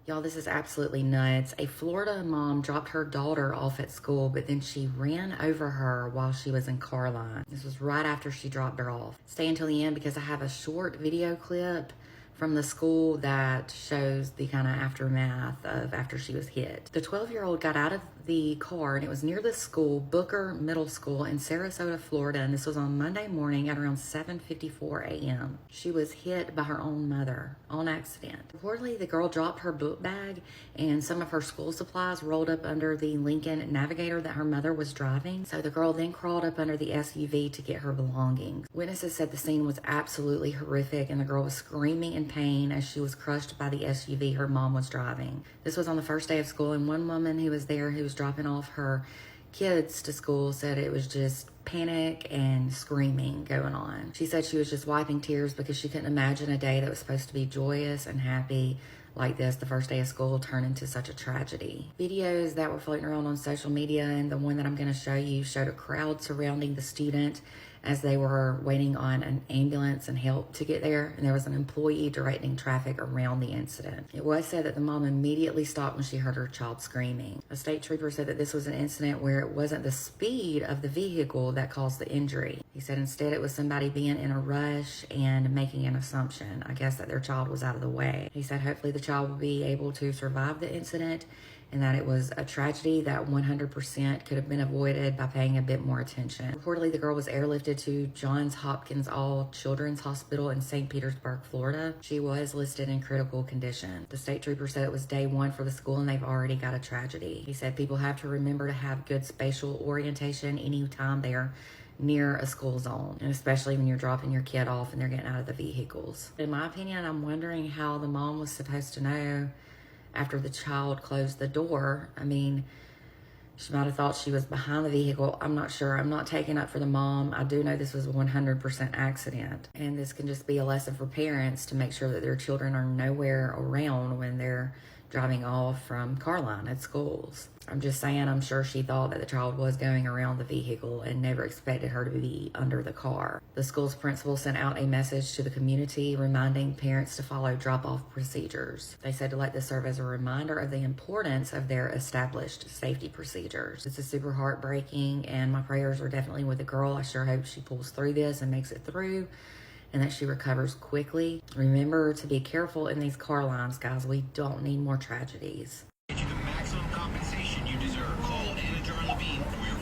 Y'all, this is absolutely nuts. A Florida mom dropped her daughter off at school, but then she ran over her while she was in car line. This was right after she dropped her off. Stay until the end because I have a short video clip from the school that shows the kind of aftermath of after she was hit. The 12-year-old got out of the car and it was near the school, Booker Middle School in Sarasota, Florida, and this was on Monday morning at around 7:54 a.m. She was hit by her own mother on accident. Reportedly, the girl dropped her book bag and some of her school supplies rolled up under the Lincoln Navigator that her mother was driving. So the girl then crawled up under the SUV to get her belongings. Witnesses said the scene was absolutely horrific and the girl was screaming in pain as she was crushed by the SUV her mom was driving. This was on the first day of school, and one woman who was there who was dropping off her kids to school said it was just panic and screaming going on. She said she was just wiping tears because she couldn't imagine a day that was supposed to be joyous and happy like this, the first day of school, turned into such a tragedy. Videos that were floating around on social media and the one that I'm going to show you showed a crowd surrounding the student as they were waiting on an ambulance and help to get there, and there was an employee directing traffic around the incident. It was said that the mom immediately stopped when she heard her child screaming. A state trooper said that this was an incident where it wasn't the speed of the vehicle that caused the injury. He said instead it was somebody being in a rush and making an assumption, I guess, that their child was out of the way. He said hopefully the child will be able to survive the incident and that it was a tragedy that 100% could have been avoided by paying a bit more attention. Reportedly, the girl was airlifted to Johns Hopkins All Children's Hospital in St. Petersburg, Florida. She was listed in critical condition. The state trooper said it was day one for the school and they've already got a tragedy. He said people have to remember to have good spatial orientation anytime they're near a school zone, and especially when you're dropping your kid off and they're getting out of the vehicles. In my opinion, I'm wondering how the mom was supposed to know after the child closed the door. I mean, she might have thought she was behind the vehicle. I'm not sure. I'm not taking up for the mom. I do know this was a 100% accident. And this can just be a lesson for parents to make sure that their children are nowhere around when they're driving off from car line at schools. I'm just saying, I'm sure she thought that the child was going around the vehicle and never expected her to be under the car. The school's principal sent out a message to the community reminding parents to follow drop-off procedures. They said to let this serve as a reminder of the importance of their established safety procedures. This is super heartbreaking, and my prayers are definitely with the girl. I sure hope she pulls through this and makes it through, and that she recovers quickly. Remember to be careful in these car lines, guys. We don't need more tragedies. Get you the maximum compensation you deserve. Call Anna Jar Levine for your